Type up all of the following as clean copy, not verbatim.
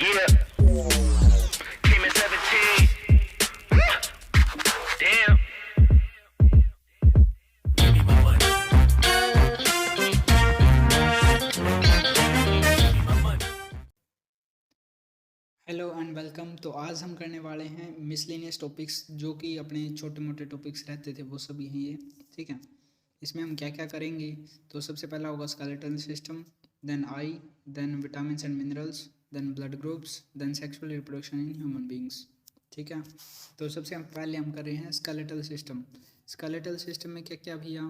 Yeah, came at 17. Damn. Hello and welcome. तो आज हम करने वाले हैं मिसलेनियस टॉपिक्स, जो कि अपने छोटे मोटे टॉपिक्स रहते थे वो सभी हैं ये। ठीक है, इसमें हम क्या क्या करेंगे। तो सबसे पहला होगा skeletal system, then eye, then vitamins and minerals, then blood groups, then sexual reproduction in human beings. ठीक है, तो सबसे पहले हम कर रहे हैं स्केलेटल सिस्टम। स्केलेटल सिस्टम में क्या क्या भैया,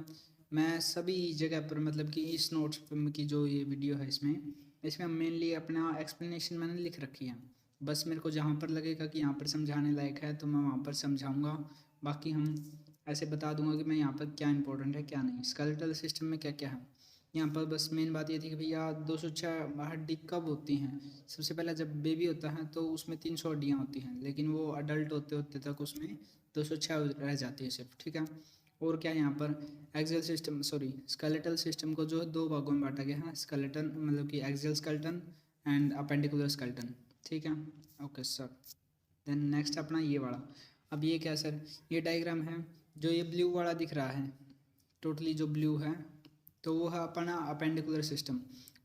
मैं सभी जगह पर मतलब कि इस नोट्स की जो ये वीडियो है इसमें इसमें मेनली अपना एक्सप्लेनेशन मैंने लिख रखी है। बस मेरे को जहाँ पर लगेगा कि यहाँ पर समझाने लायक है तो मैं वहाँ पर समझाऊंगा। बाकी हम ऐसे बता दूंगा कि मैं यहाँ पर क्या इंपॉर्टेंट है क्या नहीं। स्केलेटल सिस्टम में क्या क्या है यहाँ पर, बस मेन बात ये थी कि भैया 206 हड्डी कब होती हैं। सबसे पहले जब बेबी होता है तो उसमें 300 हड्डियाँ होती हैं, लेकिन वो अडल्ट होते होते तक उसमें 206 रह जाती है सिर्फ। ठीक है, और क्या यहाँ पर एक्सियल सिस्टम स्केलेटल सिस्टम को जो है दो भागों में बांटा गया है। स्केलेटन मतलब कि axial skeleton and appendicular skeleton. ठीक है, ओके सर। देन नेक्स्ट अपना ये वाला, अब ये क्या सर, ये डायग्राम है जो ये ब्लू वाला दिख रहा है, टोटली जो ब्लू है तो वो है अपना अपेंडिकुलर सिस्टम।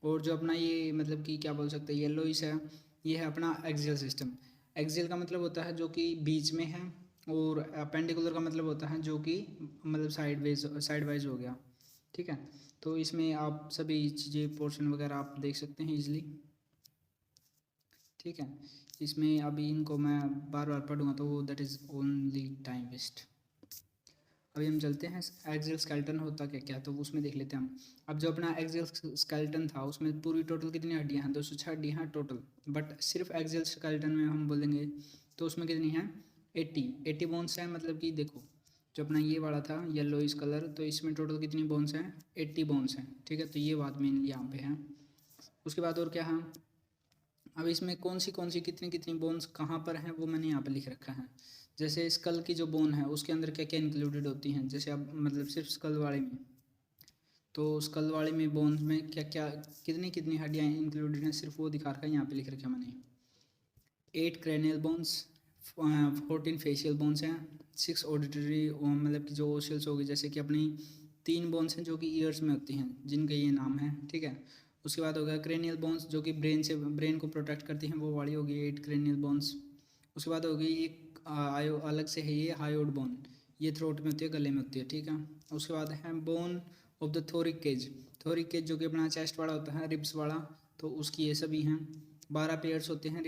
और जो अपना ये मतलब कि क्या बोल सकते हैं येलोइश है, ये है अपना एक्सियल सिस्टम। एक्सियल का मतलब होता है जो कि बीच में है, और अपेंडिकुलर का मतलब होता है जो कि मतलब साइड वाइज हो गया। ठीक है, तो इसमें आप सभी चीज़ें पोर्शन वगैरह आप देख सकते हैं इजीली। ठीक है, इसमें अभी इनको मैं बार बार पढ़ूंगा तो वो that is only time waste. अभी हम चलते हैं एक्सियल स्केलेटन होता क्या क्या, तो उसमें देख लेते हैं हम। अब जो अपना एक्सियल स्केलेटन था उसमें पूरी टोटल कितनी हड्डियाँ हैं, 206 हड्डियाँ हैं टोटल। बट सिर्फ एक्सियल स्केलेटन में हम बोलेंगे तो उसमें कितनी है, 80 बोन्स हैं। मतलब कि देखो जो अपना ये वाला था येलो इस कलर, तो इसमें टोटल कितनी बोन्स हैं, 80 बोन्स हैं। ठीक है, तो ये बात मेनली यहाँ पे है। उसके बाद और क्या है, अब इसमें कौन सी कितनी कितनी बोन्स कहाँ पर हैं वो मैंने यहाँ पे लिख रखा है। जैसे स्कल की जो बोन है उसके अंदर क्या क्या इंक्लूडेड होती हैं, जैसे अब मतलब सिर्फ स्कल वाले में, तो स्कल वाले में बोन्स में क्या क्या कितनी कितनी हड्डियाँ इंक्लूडेड हैं सिर्फ वो दिखा रखा है यहाँ पे लिख रखा है मैंने। 8 क्रैनियल बोन्स, 14 फेशियल बोन्स हैं, 6 ऑडिटरी मतलब कि जो ओशियल्स होगी, जैसे कि अपनी 3 बोन्स हैं जो कि ईयर्स में होती हैं जिनके ये नाम है। ठीक है, उसके बाद हो गया क्रेनियल बोन्स जो कि ब्रेन को प्रोटेक्ट करती हैं, वो वाली होगी 8 क्रेनियल बोन्स। उसके बाद होगी एक आयो अलग से है ये हायोड बोन, ये थ्रोट में होती है, गले में होती है। ठीक है, उसके बाद है बोन ऑफ द थोरिक केज, थोरिक केज जो कि अपना चेस्ट वाला होता है, रिब्स वाला, तो उसकी ये सभी हैं। 12 पेयर्स होते हैं,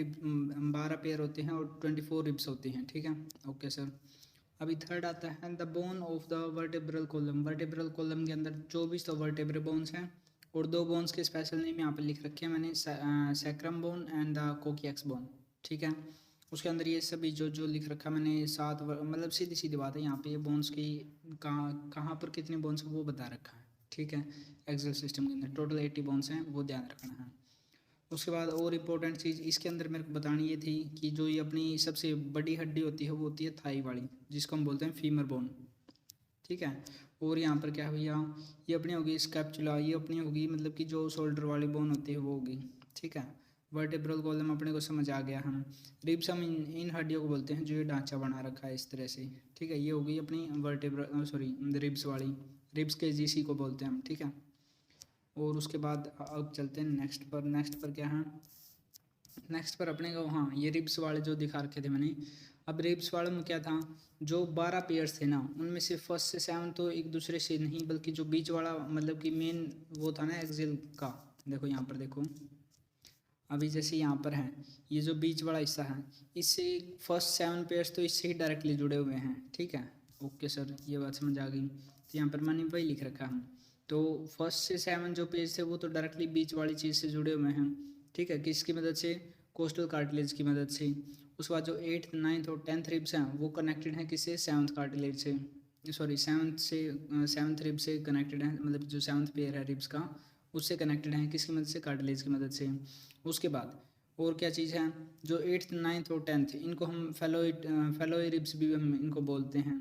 12 पेयर होते हैं और 24 रिब्स होती हैं। ठीक है, ओके सर। अभी थर्ड आता है the bone of the vertebral column. Vertebral column के अंदर 24 तो वर्टेब्रल बोन्स हैं, और दो बोन्स के स्पेशल नेम यहाँ पर लिख रखे हैं मैंने, sacrum bone and the coccyx bone. ठीक है, उसके अंदर ये सभी जो जो लिख रखा मैंने मतलब सीधी सीधी बात है, यहाँ पे ये बोन्स की कहाँ कहाँ पर कितने बोन्स हैं वो बता रखा है। ठीक है, एक्सेल सिस्टम के अंदर टोटल 80 बोन्स हैं, वो ध्यान रखना है। उसके बाद और इम्पोर्टेंट चीज़ इसके अंदर मेरे को बतानी ये थी कि जो ये अपनी सबसे बड़ी हड्डी होती है वो होती है थाई वाली, जिसको हम बोलते हैं फीमर बोन। ठीक है, और यहाँ पर क्या है भैया, ये अपनी होगी स्कैपुला, ये अपनी होगी मतलब कि जो शोल्डर वाली बोन होती है वो होगी। ठीक है, वर्टेब्रल कॉलम अपने को समझ आ गया। हम रिब्स हम इन हड्डियों को बोलते हैं जो ये ढांचा बना रखा है इस तरह से। ठीक है, ये होगी अपनी रिब्स वाली, रिब्स के जीसी को बोलते हैं हम। ठीक है, और उसके बाद अब चलते हैं नेक्स्ट पर क्या है, नेक्स्ट पर अपने को हाँ ये रिब्स वाले जो दिखा रखे थे मैंने। अब रिब्स वाले में क्या था, जो 12 पेयर्स थे ना उनमें से फर्स्ट से 7 तो एक दूसरे से नहीं, बल्कि जो बीच वाला मतलब कि मेन वो था ना एक्सिल का, देखो यहाँ पर देखो, अभी जैसे यहाँ पर है ये जो बीच वाला हिस्सा है, इससे फर्स्ट 7 पेयर्स तो इससे ही डायरेक्टली जुड़े हुए हैं। ठीक है, ओके सर, ये बात समझ आ गई। तो यहाँ पर मैंने वही लिख रखा है, तो फर्स्ट से 7 जो पेज थे वो तो डायरेक्टली बीच वाली चीज़ से जुड़े हुए हैं। ठीक है, किसकी मदद से, कोस्टल कार्टिलेज की मदद से। उसके बाद जो 8th 9th और 10th रिब्स हैं वो कनेक्टेड हैं किससे, 7th कार्टिलेज से, 7th रिब से कनेक्टेड है, मतलब जो 7th पेयर है रिब्स का उससे कनेक्टेड हैं किसकी मदद से, कार्टिलेज की मदद से। उसके बाद और क्या चीज़ है, जो 8th 9th और 10th इनको हम फेलोई रिब्स भी हम इनको बोलते हैं।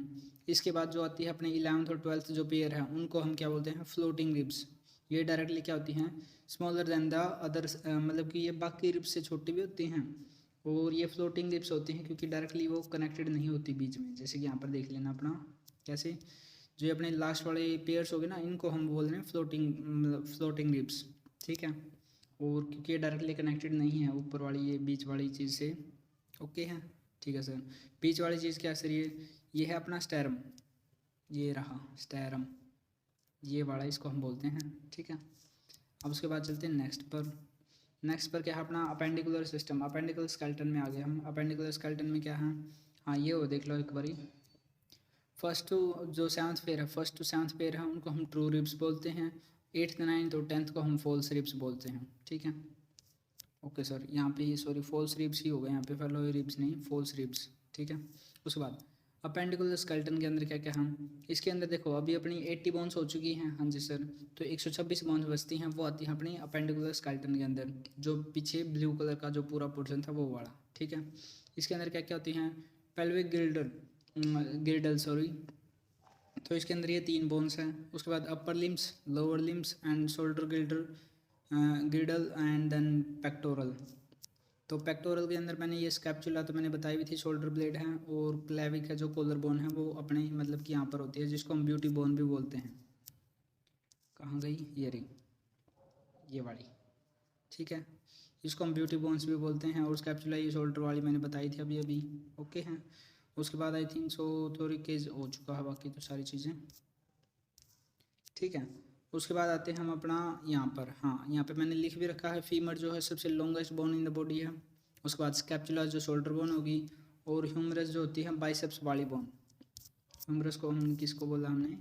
इसके बाद जो आती है अपने 11th और 12th जो पेयर है उनको हम क्या बोलते हैं, फ्लोटिंग रिब्स। ये डायरेक्टली क्या होती हैं, स्मॉलर दैन द अदर, मतलब कि ये बाकी रिब्स से छोटी भी होती हैं, और ये फ्लोटिंग रिब्स होती हैं क्योंकि डायरेक्टली वो कनेक्टेड नहीं होती बीच में। जैसे कि यहाँ पर देख लेना अपना कैसे, जो ये अपने लास्ट वाले पेयर्स हो गए ना, इनको हम बोल रहे हैं फ्लोटिंग, मतलब फ्लोटिंग रिब्स, ठीक है। और क्योंकि ये डायरेक्टली कनेक्टेड नहीं है ऊपर वाली ये बीच वाली चीज़ से, ओके है, ठीक है सर। बीच वाली चीज़ क्या सर, ये है अपना स्टेरम, ये रहा स्टेरम, ये वाला इसको हम बोलते हैं, ठीक है। अब उसके बाद चलते हैं नेक्स्ट पर। नेक्स्ट पर क्या है अपना अपेंडिकुलर सिस्टम, अपेंडिकुलर स्केलेटन में आ गए हम। अपेंडिकुलर स्केलेटन में क्या है, हाँ ये वो देख लो एक बारी। फर्स्ट टू जो सेवन्थ पेयर है, फर्स्ट टू सेवन्थ पेयर है, उनको हम ट्रू रिब्स बोलते हैं। 8th 9th और 10th को हम फॉल्स रिब्स बोलते हैं, ठीक है। ओके सर, यहाँ पे सॉरी फॉल्स रिब्स ही हो गए यहाँ पे, फेलो रिब्स नहीं, फॉल्स रिब्स, ठीक है। उसके बाद अपेंडिकुलर स्केलेटन के अंदर क्या क्या हम, इसके अंदर देखो अभी अपनी 80 बोन्स हो चुकी हैं, हाँ जी सर। तो 126 बोन्स बचती हैं, वो आती हैं अपनी अपेंडिकुलर स्केलेटन के अंदर, जो पीछे ब्लू कलर का जो पूरा पोर्शन था वो वाला, ठीक है। इसके अंदर क्या क्या होती हैं, पेल्विक गिल्डल सॉरी, तो इसके अंदर ये 3 बोन्स हैं। उसके बाद upper limbs, lower limbs and shoulder girdle and then pectoral. तो पेक्टोरल के अंदर मैंने ये स्कैपुला तो मैंने बताई हुई थी, शोल्डर ब्लेड है, और क्लेविक है जो कॉलर बोन है, वो अपने मतलब कि यहाँ पर होती है, जिसको हम ब्यूटी बोन भी बोलते हैं। कहाँ गई, ये रही ये वाली, ठीक है। इसको हम ब्यूटी बोन्स भी बोलते हैं। और स्कैपुला ये शोल्डर वाली मैंने बताई थी अभी अभी, ओके हैं। उसके बाद आई थिंक सो थोड़ी केज हो चुका है बाकी तो सारी चीज़ें, ठीक है। उसके बाद आते हैं हम अपना यहाँ पर, हाँ यहाँ पे मैंने लिख भी रखा है, फीमर जो है सबसे longest bone in the body है। उसके बाद स्कैपुला जो शोल्डर बोन होगी, और ह्यूमरस जो होती है बाइसेप्स वाली बोन। ह्यूमरस को हम किसको बोला हमने,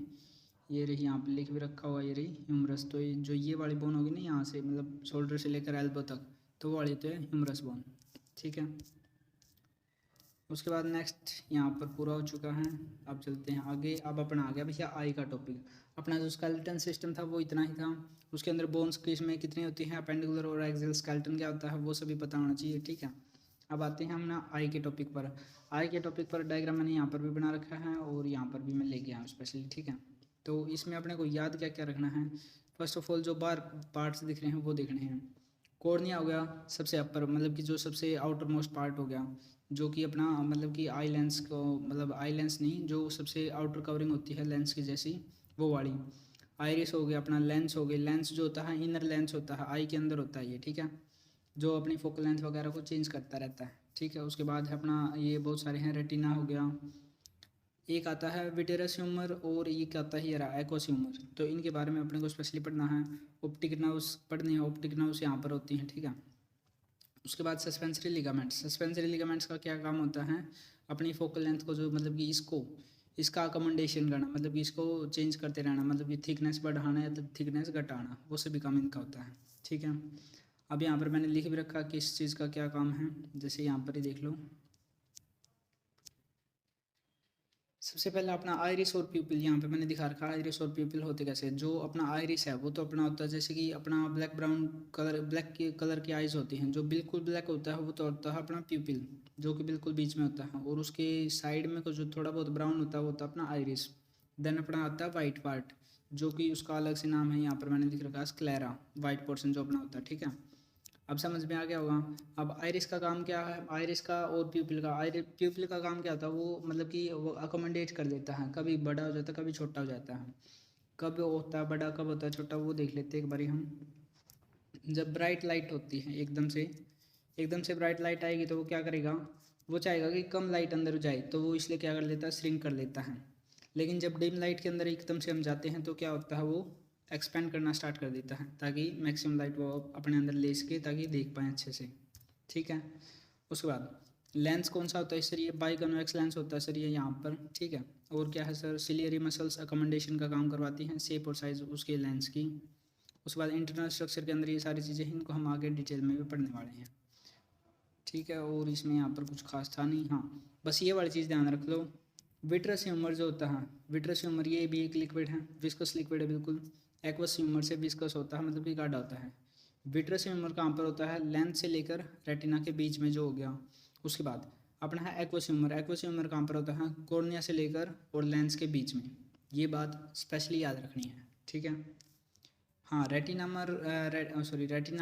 ये रही यहाँ पे लिख भी रखा हुआ, ये रही ह्यूमरस। तो ये जो ये वाली बोन होगी ना यहाँ से, मतलब शोल्डर से लेकर एल्बो तक, तो वो वाली तो है ह्यूमरस बोन, ठीक है। उसके बाद नेक्स्ट यहाँ पर पूरा हो चुका है। अब चलते हैं आगे। अब अपना आ गया भैया आई का टॉपिक। अपना जो स्केलेटन सिस्टम था वो इतना ही था, उसके अंदर बोन्स किस में कितनी होती हैं, अपेंडिकुलर और एक्सियल स्केलेटन क्या होता है वो सभी पता होना चाहिए, ठीक है। अब आते हैं हम ना आई के टॉपिक पर। आई के टॉपिक पर डायग्राम मैंने यहाँ पर भी बना रखा है, और यहाँ पर भी मैं लेके आया हूँ स्पेशली, ठीक है। तो इसमें अपने को याद क्या क्या रखना है, फर्स्ट ऑफ ऑल जो बार पार्ट्स दिख रहे हैं वो देखने हैं। कॉर्निया हो गया सबसे अपर, मतलब कि जो सबसे आउटर मोस्ट पार्ट हो गया, जो कि अपना मतलब कि आई लेंस को, मतलब आई लेंस नहीं, जो सबसे आउटर कवरिंग होती है लेंस की जैसी, वो वाली। आइरिस हो गया अपना, लेंस हो गई, लेंस जो होता है इनर लेंस होता है, आई के अंदर होता है ये, ठीक है, जो अपनी फोकल लेंथ वगैरह को चेंज करता रहता है, ठीक है। उसके बाद है अपना ये बहुत सारे हैं, रेटिना हो गया, एक आता है विटेरस ह्यूमर, और एक आता है ये रहा एक्वस ह्यूमर। तो इनके बारे में अपने को स्पेशली पढ़ना है। ऑप्टिक नर्व्स पढ़नी है, ऑप्टिक नर्व्स यहाँ पर होती हैं, ठीक है। उसके बाद सस्पेंसरी लिगामेंट्स, सस्पेंसरी लिगामेंट्स का क्या काम होता है, अपनी फोकल लेंथ को जो मतलब कि इसका अकोमोडेशन करना, मतलब कि इसको चेंज करते रहना, मतलब कि थिकनेस बढ़ाना या तो थिकनेस घटाना, वो सभी काम इनका होता है, ठीक है। अब यहाँ पर मैंने लिख भी रखा कि इस चीज़ का क्या काम है, जैसे यहाँ पर ही देख लो। सबसे पहले अपना आइरिस और प्यूपिल, यहाँ पे मैंने दिखा रखा है आइरिस और प्यूपिल होते कैसे। जो अपना आइरिस है वो तो अपना होता है जैसे कि अपना ब्लैक ब्राउन कलर, ब्लैक की कलर की आइज़ होती हैं। जो बिल्कुल ब्लैक होता है वो तो होता है अपना प्यूपिल, जो कि बिल्कुल बीच में होता है, और उसके साइड में को जो थोड़ा बहुत ब्राउन होता है वो होता है अपना आइरिस। देन अपना आता है वाइट पार्ट, जो कि उसका अलग से नाम है, यहाँ पर मैंने लिख रखा है स्क्लेरा, वाइट पोर्शन जो अपना होता है, ठीक है। अब समझ में आ गया होगा। अब आइरिस का काम क्या है, आइरिस का और प्यूपिल का, प्यूपिल का काम क्या होता है, वो मतलब कि वो अकोमोडेट कर देता है, कभी बड़ा हो जाता है कभी छोटा हो जाता है, कब होता है बड़ा कब होता है छोटा, वो देख लेते हैं एक बारी हम। जब ब्राइट लाइट होती है एकदम से ब्राइट लाइट आएगी तो वो क्या करेगा, वो चाहेगा कि कम लाइट अंदर जाए, तो वो इसलिए क्या कर लेता है, श्रिंक कर लेता है। लेकिन जब डिम लाइट के अंदर एकदम से हम जाते हैं तो क्या होता है, वो एक्सपेंड करना स्टार्ट कर देता है, ताकि मैक्सिमम लाइट वो अपने अंदर ले सके, ताकि देख पाएँ अच्छे से, ठीक है। उसके बाद लेंस कौन सा होता है सर, ये बाई कन्वेक्स लेंस होता है सर ये यहाँ पर, ठीक है। और क्या है सर, सिलियरी मसल्स अकोमोडेशन का काम करवाती हैं, शेप और साइज उसके लेंस की। उसके बाद इंटरनल स्ट्रक्चर के अंदर ये सारी चीज़ें हैं, इनको हम आगे डिटेल में भी पढ़ने वाले हैं, ठीक है। और इसमें यहाँ पर कुछ खास था नहीं, हाँ बस ये वाली चीज़ ध्यान रख लो। विट्रस ह्यूमर जो होता है, विट्रस ह्यूमर ये भी एक लिक्विड है, विस्कस लिक्विड है बिल्कुल। एक्वस ह्यूमर से विस्कस होता है, मतलब कि गाढ़ा होता है। विट्रस ह्यूमर कहाँ पर होता है, लेंस से लेकर रेटिना के बीच में जो हो गया। उसके बाद अपना है एक्वस ह्यूमर, एक्वस ह्यूमर कहाँ पर होता है, कॉर्निया से लेकर और लेंस के बीच में। ये बात स्पेशली याद रखनी है, ठीक है। हाँ, रेटिना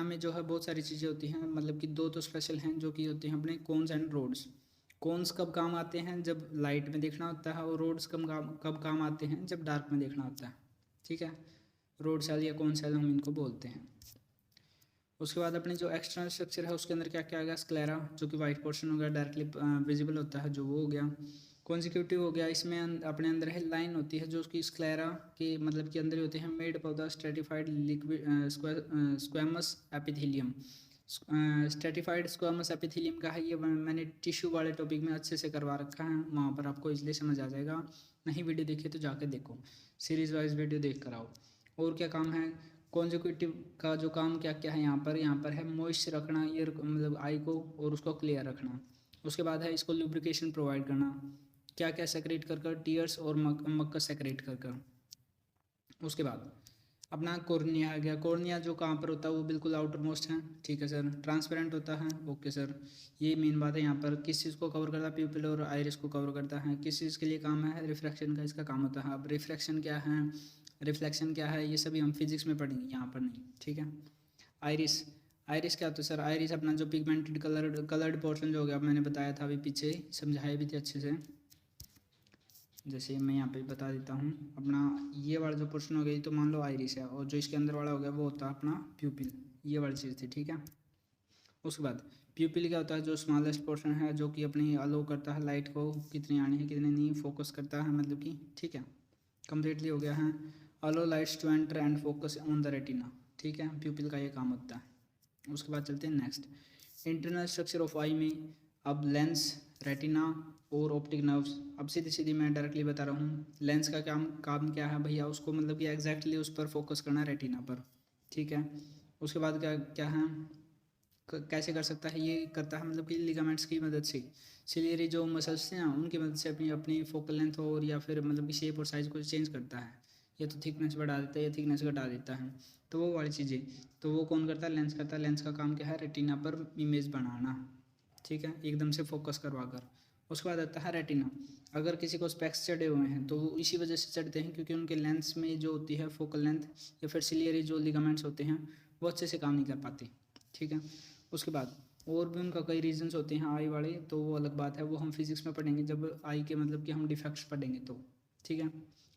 में जो है बहुत सारी चीज़ें होती हैं, मतलब कि दो तो स्पेशल हैं जो कि होते हैं अपने कोन्स एंड रोड्स। कोन्स कब काम आते हैं, जब लाइट में देखना होता है, और रोड्स कब काम आते हैं, जब डार्क में देखना होता है। ठीक है, रोड सेल या कोन सेल हम इनको बोलते हैं। उसके बाद अपने जो एक्सटर्नल स्ट्रक्चर है उसके अंदर क्या क्या आ गया, स्क्लेरा जो कि वाइट पोर्शन हो गया, डायरेक्टली विजिबल होता है जो वो हो गया। कॉन्जिक्यूटिव हो गया, इसमें अपने अंदर है लाइन होती है जो कि स्क्लेरा के मतलब के अंदर ही होते हैं, made of the stratified liquid squamous epithelium. Stratified squamous epithelium का है ये, मैंने टिश्यू वाले टॉपिक में अच्छे से करवा रखा है, वहाँ पर आपको इसलिए समझ आ जाएगा। नहीं वीडियो देखिए तो जाके देखो, सीरीज वाइज वीडियो देख कर आओ। और क्या काम है कॉन्जिक्यूटिव का, जो काम क्या क्या है यहाँ पर है मॉइस्ट रखना ईयर मतलब आई को, और उसको क्लियर रखना। उसके बाद है इसको लुब्रिकेशन प्रोवाइड करना, क्या क्या सेक्रेट कर टीयर्स और मक्कस सेक्रेट कर। उसके बाद अपना कॉर्निया आ गया, कॉर्निया जो कहाँ पर होता है वो बिल्कुल आउटर मोस्ट है। ठीक है सर, ट्रांसपेरेंट होता है। ओके सर, ये मेन बात है। यहाँ पर किस चीज़ को कवर करता है, प्यूपिल और आइरिस को कवर करता है। किस चीज़ के लिए काम है, रिफ्रैक्शन का इसका काम होता है। अब रिफ्रैक्शन क्या है, रिफ्लेक्शन क्या है, ये सभी हम फिजिक्स में पढ़ेंगे, यहाँ पर नहीं। ठीक है, आइरिस, आइरिस क्या होता है सर, आइरिस अपना जो पिगमेंटेड कलर्ड पोर्शन जो हो गया, मैंने बताया था अभी पीछे, समझाया भी थे अच्छे से। जैसे मैं यहाँ पे बता देता हूँ, अपना ये वाला जो पोर्शन हो गया तो मान लो आइरिस है, और जो इसके अंदर वाला हो गया वो होता है अपना प्यूपिल, ये वाली चीज़ थी। ठीक है, उसके बाद प्यूपिल क्या होता है, जो स्मॉलेस्ट पोर्शन है जो कि अपनी अलो करता है लाइट को कितनी आनी है कितनी नहीं, फोकस करता है मतलब कि। ठीक है, कम्प्लीटली हो गया है। Allow lights to enter and focus on the retina. ठीक है, प्यूपिल का ये काम होता है। उसके बाद चलते हैं नेक्स्ट, इंटरनल स्ट्रक्चर ऑफ आई में। अब लेंस, रेटिना और ऑप्टिक नर्व्स। अब सीधी सीधी मैं डायरेक्टली बता रहा हूँ, लेंस का काम क्या है भैया, उसको मतलब कि एग्जैक्टली उस पर फोकस करना है, रेटिना पर। ठीक है, उसके बाद क्या क्या है, कैसे कर सकता है, ये करता है मतलब कि लिगामेंट्स की मदद से। सिलियरी जो मसल्स हैं उनकी मदद से अपनी अपनी फोकल लेंथ और या फिर मतलब कि शेप और साइज़ को चेंज करता है, या तो थिकनेस बढ़ा देता है या थिकनेस घटा देता है। तो वो वाली चीज़ें तो वो कौन करता है, लेंस करता है। लेंस का काम क्या है, रेटिना पर इमेज बनाना। ठीक है, एकदम से फोकस करवा कर। उसके बाद आता है रेटिना। अगर किसी को स्पेक्स चढ़े हुए हैं तो वो इसी वजह से चढ़ते हैं क्योंकि उनके लेंस में जो होती है फोकल लेंथ या फिर सिलियरी जो लिगामेंट्स होते हैं वो अच्छे से काम नहीं कर पाते। ठीक है, उसके बाद और भी उनका कई रीजंस होते हैं आई वाले, तो वो अलग बात है, वो हम फिजिक्स में पढ़ेंगे जब आई के मतलब कि हम डिफेक्ट्स पढ़ेंगे तो। ठीक है,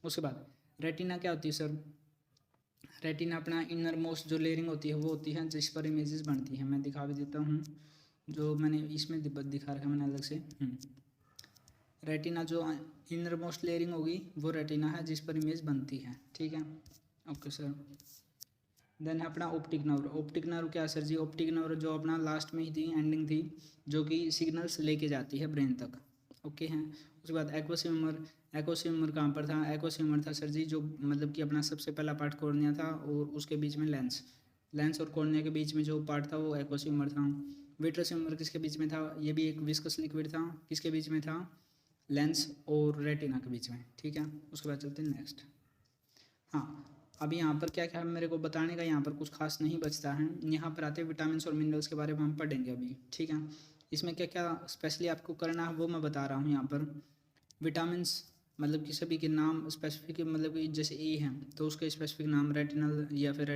उसके बाद रेटिना क्या होती है सर, रेटिना अपना इनर मोस्ट जो लेयरिंग होती है वो होती है जिस पर इमेजेस बनती हैं। मैं दिखा भी देता हूँ, जो मैंने इसमें दिखा रखा है मैंने अलग से। रेटिना जो इनर मोस्ट लेयरिंग होगी वो रेटिना है जिस पर इमेज बनती है। ठीक है, ओके सर। देन है अपना ऑप्टिक नर्व। ऑप्टिक नर्व क्या है सर जी, ऑप्टिक नर्व जो अपना लास्ट में ही थी, एंडिंग थी, जो कि सिग्नल्स लेके जाती है ब्रेन तक। ओके हैं, उसके बाद एक्वोसिम्बर। एक्वोसिम्बर कहाँ पर था, एक्वोसिम्बर था सर जी जो मतलब कि अपना सबसे पहला पार्ट कॉर्निया था और उसके बीच में लेंस, लेंस और कॉर्निया के बीच में जो पार्ट था वो एक्वोसिम्बर था। विट्रोसिम्बर किसके बीच में था, ये भी एक विस्कस लिक्विड था, किसके बीच में था, लेंस और रेटिना के बीच में। ठीक है, उसके बाद चलते हैं नेक्स्ट। हाँ, अभी यहाँ पर क्या क्या मेरे को बताने का यहाँ पर कुछ खास नहीं बचता है। यहाँ पर आते हैं विटामिन और मिनरल्स के बारे में हम पढ़ेंगे अभी। ठीक है, इसमें क्या क्या स्पेशली आपको करना है वो मैं बता रहा हूँ यहाँ पर। विटामिन्स मतलब कि सभी के नाम स्पेसिफिक, मतलब कि जैसे ए है तो उसके स्पेसिफिक नाम, रेटिनल या फिर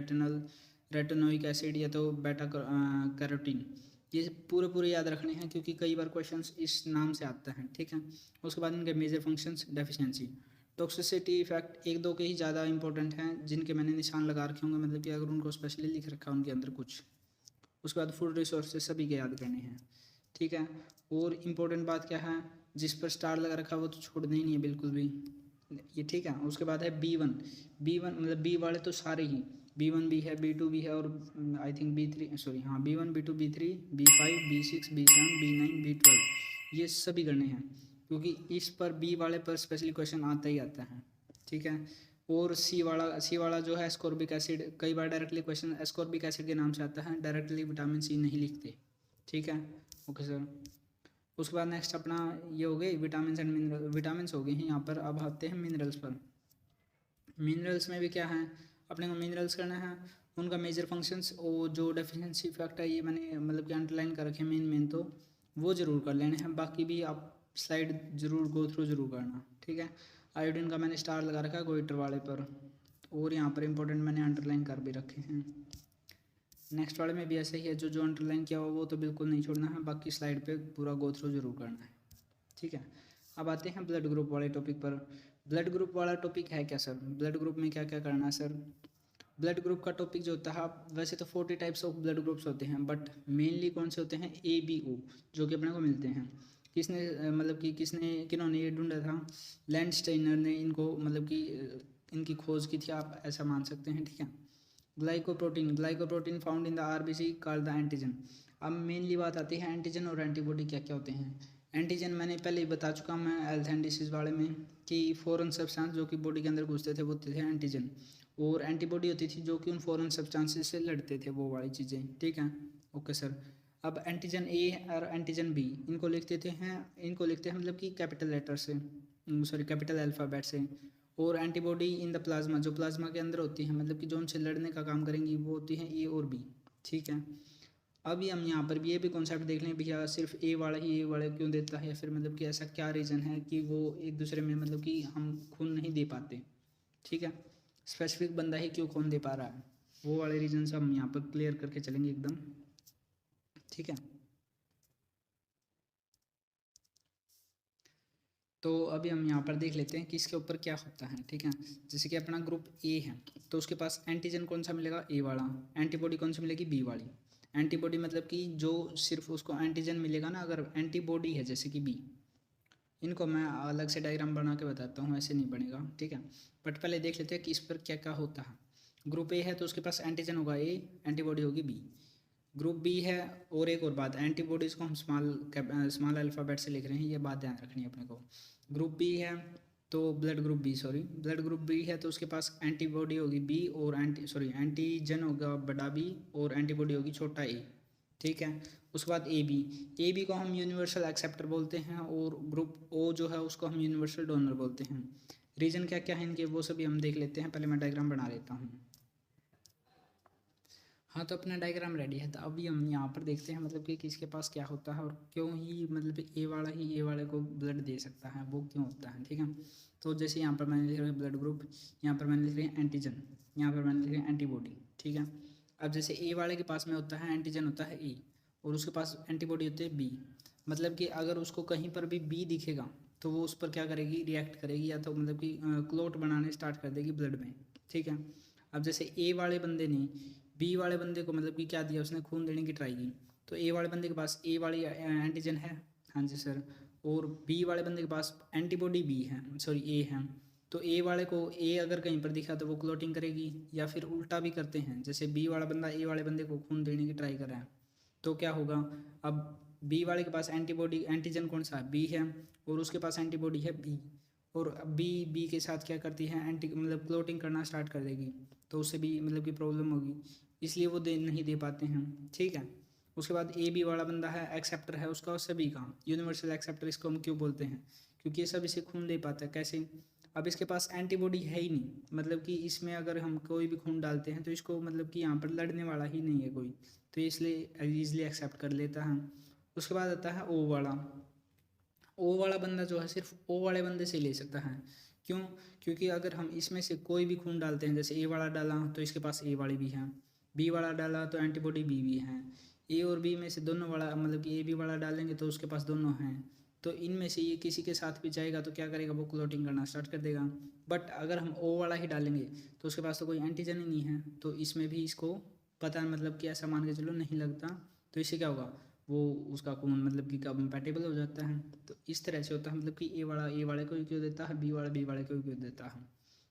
रेटिनोइक एसिड या तो बेटा कैरोटीन, ये पूरे पूरे याद रखने हैं क्योंकि कई बार क्वेश्चंस इस नाम से आता है। ठीक है, उसके बाद इनके major functions, deficiency, toxicity effect, एक दो के ही ज़्यादा इंपॉर्टेंट हैं जिनके मैंने निशान लगा रखे होंगे, मतलब कि अगर उनको स्पेशली लिख रखा है उनके अंदर कुछ। उसके बाद फूड रिसोर्सेज सभी के याद करने हैं। ठीक है, और इम्पोर्टेंट बात क्या है, जिस पर स्टार लगा रखा है वो तो छोड़ना ही नहीं है बिल्कुल भी ये। ठीक है, उसके बाद है B1। B1 मतलब बी वाले तो सारे ही, B1 भी है, B2 भी है, और आई थिंक B3, सॉरी हाँ, B1 B2 B3 B5 B6 B7 B9 B12, ये सभी करने हैं क्योंकि इस पर बी वाले पर स्पेशली क्वेश्चन आता ही आता है। ठीक है, और सी वाला जो है एस्कॉर्बिक एसिड, कई बार डायरेक्टली क्वेश्चन एस्कॉर्बिक एसिड के नाम से आता है, डायरेक्टली विटामिन सी नहीं लिखते। ठीक है, ओके सर। उसके बाद नेक्स्ट अपना ये हो गई विटामिन एंड मिनरल, विटामिन हो गए हैं यहाँ पर। अब आते हैं मिनरल्स पर। मिनरल्स में भी क्या है, अपने को मिनरल्स करना है, उनका मेजर फंक्शंस और जो डेफिशिएंसी फैक्ट है ये मैंने मतलब कि अंडरलाइन कर रखे मेन तो वो ज़रूर कर लेने हैं, बाकी भी आप स्लाइड ज़रूर गो थ्रू ज़रूर करना। ठीक है, आयोडीन का मैंने स्टार लगा रखा है गोइटर वाले पर, और यहाँ पर इंपॉर्टेंट मैंने अंडरलाइन कर भी रखे हैं। नेक्स्ट वाले में भी ऐसा ही है, जो जो अंडरलाइन किया हुआ वो तो बिल्कुल नहीं छोड़ना है, बाकी स्लाइड पे पूरा गो थ्रू जरूर करना है, ठीक है। अब आते हैं ब्लड ग्रुप वाले टॉपिक पर। ब्लड ग्रुप वाला टॉपिक है क्या सर, ब्लड ग्रुप में क्या क्या करना है सर। ब्लड ग्रुप का टॉपिक जो होता है, वैसे तो 40 टाइप्स ऑफ ब्लड ग्रुप्स होते हैं, बट मेनली कौन से होते हैं, ABO, जो कि अपने को मिलते हैं। किसने मतलब कि किन्होंने ये ढूंढा था, लैंडस्टाइनर ने इनको मतलब कि इनकी खोज की थी, आप ऐसा मान सकते हैं, ठीक है। Glycoprotein found in the RBC called the antigen. अब मेनली बात आती है एंटीजन और एंटीबॉडी क्या क्या होते हैं। एंटीजन मैंने पहले ही बता चुका मैं हेल्थ एंड डिसीज वाले में कि फॉरेन सब्सटेंस जो कि बॉडी के अंदर घुसते थे वो होते थे एंटीजन, और एंटीबॉडी होती थी जो कि उन फॉरेन सब्सटेंसेस से लड़ते थे, वो वाली चीज़ें, ठीक है। Okay sir. अब एंटीजन A और एंटीजन B इनको लिखते हैं मतलब कि कैपिटल लेटर से, सॉरी कैपिटल अल्फ़ाबेट से। और एंटीबॉडी इन द प्लाज्मा, जो प्लाज्मा के अंदर होती है, मतलब कि जो उनसे लड़ने का काम करेंगी, वो होती है A और B, ठीक है। अभी हम यहाँ पर भी ये भी कॉन्सेप्ट देख लें भैया, सिर्फ A वाला ही A वाले क्यों देता है, या फिर मतलब कि ऐसा क्या रीज़न है कि वो एक दूसरे में मतलब कि हम खून नहीं दे पाते, ठीक है। स्पेसिफिक बंदा ही क्यों खून दे पा रहा है, वो वाले रीजन से हम यहाँ पर क्लियर करके चलेंगे एकदम, ठीक है। तो अभी हम यहाँ पर देख लेते हैं कि इसके ऊपर क्या होता है, ठीक है। जैसे कि अपना ग्रुप A है, तो उसके पास एंटीजन कौन सा मिलेगा, A वाला। एंटीबॉडी कौन सी मिलेगी, B वाली। एंटीबॉडी मतलब कि जो सिर्फ उसको एंटीजन मिलेगा ना, अगर एंटीबॉडी है जैसे कि B, इनको मैं अलग से डायग्राम बना के बताता हूँ, ऐसे नहीं बनेगा, ठीक है। बट पहले देख लेते हैं कि इस पर क्या क्या होता है। ग्रुप A है तो उसके पास एंटीजन होगा A, एंटीबॉडी होगी B। ग्रुप B है, और एक और बात, एंटीबॉडीज़ को हम स्मॉल अल्फ़ाबेट से लिख रहे हैं, ये बात ध्यान रखनी है अपने को। ग्रुप B है तो ब्लड ग्रुप B है तो उसके पास एंटीबॉडी होगी B, और एंटीजन होगा बड़ा B, और एंटीबॉडी होगी छोटा A, ठीक है। उसके बाद ए बी को हम यूनिवर्सल एक्सेप्टर बोलते हैं, और ग्रुप O जो है उसको हम यूनिवर्सल डोनर बोलते हैं। रीजन क्या क्या है इनके, वो सभी हम देख लेते हैं, पहले मैं डायग्राम बना लेता हूँ। हाँ, तो अपना डायग्राम रेडी है, तो अभी हम यहाँ पर देखते हैं मतलब कि किसके पास क्या होता है, और क्यों ही मतलब ए वाला ही ए वाले को ब्लड दे सकता है, वो क्यों होता है, ठीक है। तो जैसे यहाँ पर मैंने लिख रहा है ब्लड ग्रुप, यहाँ पर मैंने लिख रही है एंटीजन, यहाँ पर मैंने लिख रही है एंटीबॉडी, ठीक है। अब जैसे ए वाले के पास में होता है एंटीजन होता है ए, और उसके पास एंटीबॉडी होती है बी। मतलब कि अगर उसको कहीं पर भी बी दिखेगा तो वो उस पर क्या करेगी, रिएक्ट करेगी, या तो मतलब कि क्लोट बनाने स्टार्ट कर देगी ब्लड में, ठीक है। अब जैसे ए वाले बंदे ने बी वाले बंदे को मतलब कि क्या दिया, उसने खून देने की ट्राई की, तो ए वाले बंदे के पास ए वाली एंटीजन है, हाँ जी सर, और बी वाले बंदे के पास एंटीबॉडी बी है, सॉरी ए है। तो ए वाले को ए अगर कहीं पर दिखा तो वो क्लोटिंग करेगी, या फिर उल्टा भी करते हैं, जैसे बी वाला बंदा ए वाले बंदे को खून देने की ट्राई कर रहा है, तो क्या होगा, अब बी वाले के पास एंटीजन कौन सा है, बी है, और उसके पास एंटीबॉडी है बी, और बी के साथ क्या करती है, मतलब क्लोटिंग करना स्टार्ट कर देगी, तो उससे भी मतलब कि प्रॉब्लम होगी, इसलिए वो नहीं दे पाते हैं, ठीक है। उसके बाद ए बी वाला बंदा है, एक्सेप्टर है उसका, सभी का यूनिवर्सल एक्सेप्टर इसको हम क्यों बोलते हैं, क्योंकि ये सब इसे खून दे पाता है, कैसे। अब इसके पास एंटीबॉडी है ही नहीं, मतलब कि इसमें अगर हम कोई भी खून डालते हैं तो इसको मतलब कि यहाँ पर लड़ने वाला ही नहीं है कोई, तो इसलिए ईजिली एक्सेप्ट कर लेता है। उसके बाद आता है ओ वाला बंदा जो है सिर्फ ओ वाले बंदे से ले सकता है, क्यों, क्योंकि अगर हम इसमें से कोई भी खून डालते हैं, जैसे ए वाला डाला तो इसके पास ए वाली भी है, बी वाला डाला तो एंटीबॉडी बी भी है, ए और बी में से दोनों वाला मतलब कि ए बी वाला डालेंगे तो उसके पास दोनों हैं, तो इनमें से ये किसी के साथ भी जाएगा तो क्या करेगा, वो क्लोटिंग करना स्टार्ट कर देगा। बट अगर हम ओ वाला ही डालेंगे तो उसके पास तो कोई एंटीजन ही नहीं है, तो इसमें भी इसको पता मतलब कि ऐसा मान के चलो नहीं लगता, तो इससे क्या होगा, वो उसका खून मतलब कि कंपैटिबल हो जाता है। तो इस तरह से होता है, मतलब कि ए वाले को क्यों देता है, बी वाले को क्यों देता है।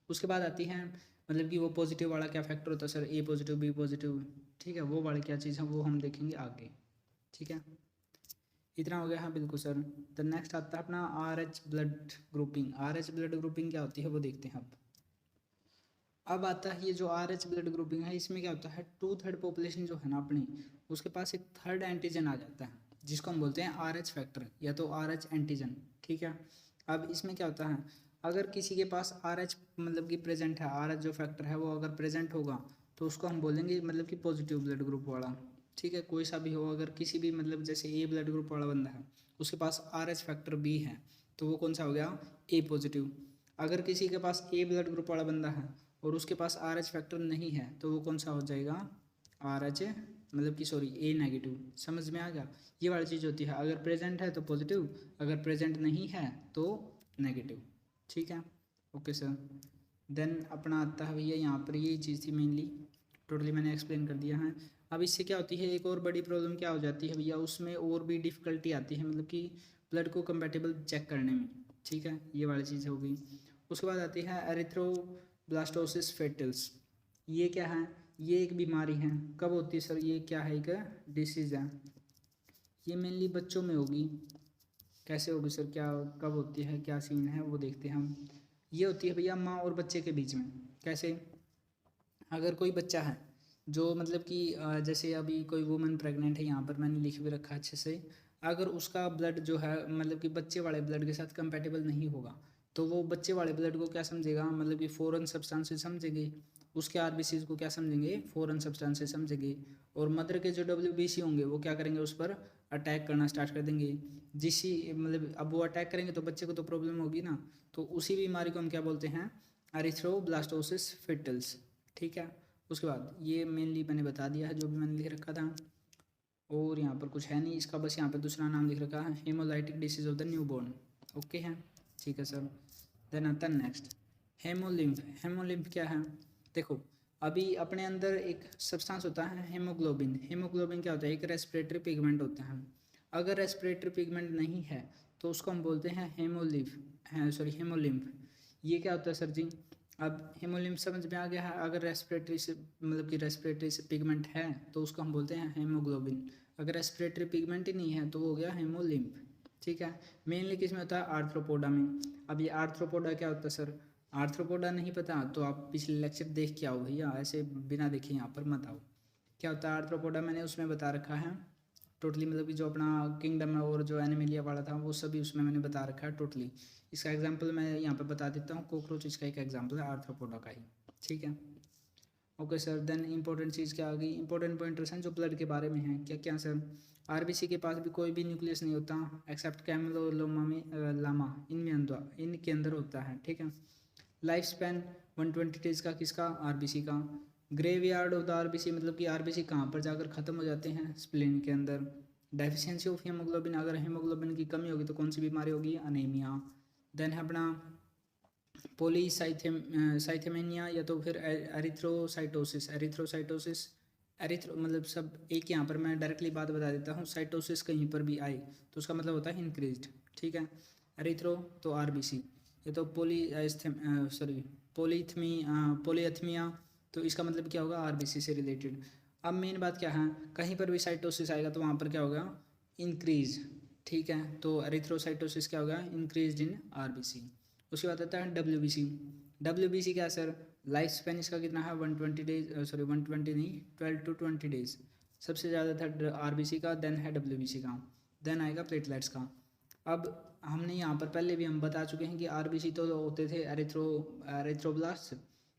उसके बाद आती है मतलब कि वो पॉजिटिव वाला क्या फैक्टर होता है सर, ए पॉजिटिव बी पॉजिटिव, ठीक है, वो वाली क्या चीज़ है वो हम देखेंगे आगे, ठीक है। इतना हो गया, हाँ बिल्कुल सर। द नेक्स्ट आता है अपना RH blood grouping. RH blood grouping क्या होती है वो देखते हैं अब आता है ये जो RH ब्लड ग्रुपिंग है, इसमें क्या होता है, 2/3 पॉपुलेशन जो है ना अपनी, उसके पास एक थर्ड एंटीजन आ जाता है, जिसको हम बोलते हैं RH फैक्टर या तो RH एंटीजन, ठीक है। अब इसमें क्या होता है, अगर किसी के पास RH मतलब कि प्रेजेंट है, RH जो फैक्टर है वो अगर प्रेजेंट होगा तो उसको हम बोलेंगे मतलब कि पॉजिटिव ब्लड ग्रुप वाला, ठीक है। कोई सा भी हो, अगर किसी भी मतलब जैसे ए ब्लड ग्रुप वाला बंदा है उसके पास RH फैक्टर B है, तो वो कौन सा हो गया, A पॉजिटिव। अगर किसी के पास ए ब्लड ग्रुप वाला बंदा है और उसके पास RH फैक्टर नहीं है तो वो कौन सा हो जाएगा, RH मतलब कि सॉरी A नेगेटिव। समझ में आ गया, ये वाली चीज़ होती है, अगर प्रेजेंट है तो पॉजिटिव, अगर प्रेजेंट नहीं है तो नेगेटिव। ठीक है, ओके सर। देन अपना आता है भैया यहाँ पर, यही चीज़ थी मेनली, टोटली मैंने एक्सप्लेन कर दिया है। अब इससे क्या होती है, एक और बड़ी प्रॉब्लम क्या हो जाती है भैया, उसमें और भी डिफ़िकल्टी आती है, मतलब कि ब्लड को कंपैटिबल चेक करने में। ठीक है, ये वाली चीज़ हो गई। उसके बाद आती है एरिथ्रोब्लास्टोसिस फेटल्स। ये क्या है, ये एक बीमारी है, कब होती है सर, ये क्या है, एक डिसीज़ है, ये मेनली बच्चों में होगी। कैसे होगी सर, क्या कब होती है, क्या सीन है वो देखते हैं हम। ये होती है भैया माँ और बच्चे के बीच में। कैसे, अगर कोई बच्चा है जो मतलब कि जैसे अभी कोई वुमन प्रेग्नेंट है, यहाँ पर मैंने लिख भी रखा अच्छे से, अगर उसका ब्लड जो है मतलब कि बच्चे वाले ब्लड के साथ कंपैटिबल नहीं होगा तो वो बच्चे वाले ब्लड को क्या समझेगा, मतलब कि फॉरेन सब्सटेंसेस समझेंगे, उसके आरबीसीज को क्या समझेंगे, फॉरेन सब्सटेंसेस समझेंगे। और मदर के जो डब्ल्यूबीसी होंगे वो क्या करेंगे, उस पर अटैक करना स्टार्ट कर देंगे। जिसी मतलब अब वो अटैक करेंगे तो बच्चे को तो प्रॉब्लम होगी ना, तो उसी बीमारी को हम क्या बोलते हैं, एरिथ्रोब्लास्टोसिस फेटल्स। ठीक है, उसके बाद ये मेनली मैंने बता दिया है जो भी मैंने लिख रखा था, और यहाँ पर कुछ है नहीं इसका, बस यहाँ पर दूसरा नाम लिख रखा है, hemolytic disease of the newborn. Okay है, ठीक है सर। देन आता है नेक्स्ट हेमोलिम्फ। हेमोलिम्फ क्या है, देखो अभी अपने अंदर एक सब्सटेंस होता है हेमोग्लोबिन। हेमोग्लोबिन क्या होता है, एक रेस्पिरेटरी पिगमेंट होता है। अगर रेस्पिरेटरी पिगमेंट नहीं है तो उसको हम बोलते हैं हेमोलिम्फ, सॉरी हेमोलिम्फ। ये क्या होता है सर जी, अब हेमोलिम्फ समझ में आ गया है, अगर रेस्पिरेटरी से मतलब कि रेस्पिरेटरी से पिगमेंट है तो उसको हम बोलते हैं हेमोग्लोबिन। अगर रेस्पिरेटरी पिगमेंट ही नहीं है तो वो हो गया हेमोलिम्फ। ठीक है, मेनली किस में होता है, आर्थ्रोपोडा में। अब ये आर्थ्रोपोडा क्या होता है सर, आर्थ्रोपोडा नहीं पता तो आप पिछले लेक्चर देख के आओ भैया, ऐसे बिना देखे यहाँ पर मत आओ। क्या होता है आर्थ्रोपोडा, मैंने उसमें बता रखा है टोटली, मतलब कि जो अपना किंगडम है और जो एनिमिलिया वाला था वो सभी उसमें मैंने बता रखा है टोटली। इसका एग्जांपल मैं यहाँ पे बता देता हूँ, कॉकरोच इसका एक एग्जांपल है आर्थ्रोपोडा का ही। ठीक है, ओके सर। देन इंपॉर्टेंट चीज़ क्या आ गई, इंपॉर्टेंट पॉइंटर्स हैं जो ब्लड के बारे में हैं, क्या क्या सर, आरबीसी के पास भी कोई भी न्यूक्लियस नहीं होता एक्सेप्ट कैमेलोलोमा में लामा, इनके अंदर होता है। ठीक है, लाइफ स्पैन 120 डेज का किसका, आरबीसी का। ग्रेवयार्ड ऑफ द आरबीसी मतलब कि आरबीसी कहाँ पर जाकर ख़त्म हो जाते हैं, स्प्लीन के अंदर। डेफिशिएंसी ऑफ हीमोग्लोबिन, अगर हीमोग्लोबिन की कमी होगी तो कौन सी बीमारी होगी, अनीमिया। देन है अपना साइथेमेनिया या तो फिर एरिथ्रोसाइटोसिस। एरिथ्रो मतलब सब एक, यहाँ पर मैं डायरेक्टली बात बता देता हूँ, साइटोसिस कहीं पर भी आए तो उसका मतलब होता है इंक्रीज्ड। ठीक है, एरिथ्रो तो आरबीसी, ये तो पोलीथमिया तो इसका मतलब क्या होगा, आरबीसी से रिलेटेड। अब मेन बात क्या है, कहीं पर भी साइटोसिस आएगा तो वहाँ पर क्या होगा, इंक्रीज। ठीक है, तो एरिथ्रोसाइटोसिस क्या होगा, इंक्रीज इन आरबीसी। उसके बाद आता है डब्ल्यूबीसी। डब्ल्यूबीसी क्या सर, लाइफ स्पैन इसका कितना है, 120 डेज, सॉरी 120 नहीं 12 to 20 डेज सबसे ज़्यादा था आरबीसी का। देन है डब्ल्यूबीसी का, देन आएगा प्लेटलेट्स का। अब हमने यहाँ पर पहले भी हम बता चुके हैं कि आरबीसी तो होते थे एरिथ्रोब्लास्ट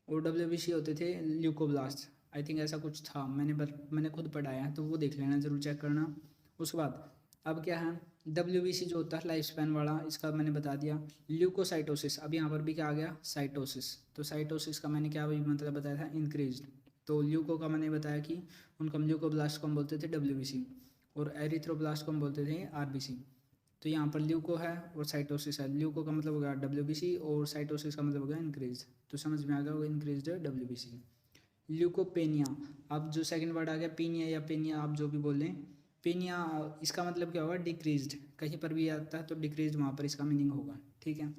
और डब्ल्यूबीसी होते थे ल्यूकोब्लास्ट। आई थिंक ऐसा कुछ था, मैंने खुद पढ़ाया है तो वो देख लेना, ज़रूर चेक करना। उसके बाद अब क्या है, डब्ल्यूबीसी जो होता है लाइफ स्पैन वाला, इसका मैंने बता दिया। ल्यूकोसाइटोसिस, अब यहाँ पर भी क्या आ गया, साइटोसिस। तो साइटोसिस का मैंने क्या भी मतलब बताया था, इंक्रीज। तो ल्यूको का मैंने बताया कि उनका ल्यूकोब्लास्ट को हम बोलते थे डब्ल्यूबीसी और एरिथ्रोब्लास्ट को हम बोलते थे आरबीसी। तो यहाँ पर ल्यूको है और साइटोसिस है, ल्यूको का मतलब हो गया डब्ल्यूबीसी और साइटोसिस का मतलब हो गया इंक्रीज। तो समझ में आ गया होगा, इंक्रीज डब्ल्यूबीसी। ल्यूकोपेनिया, अब जो सेकंड वर्ड आ गया पीनिया या पेनिया, आप जो भी बोलें, पेनिया इसका मतलब क्या होगा, डिक्रीज्ड। कहीं पर भी आता है तो डिक्रीज्ड वहाँ पर इसका मीनिंग होगा। ठीक है,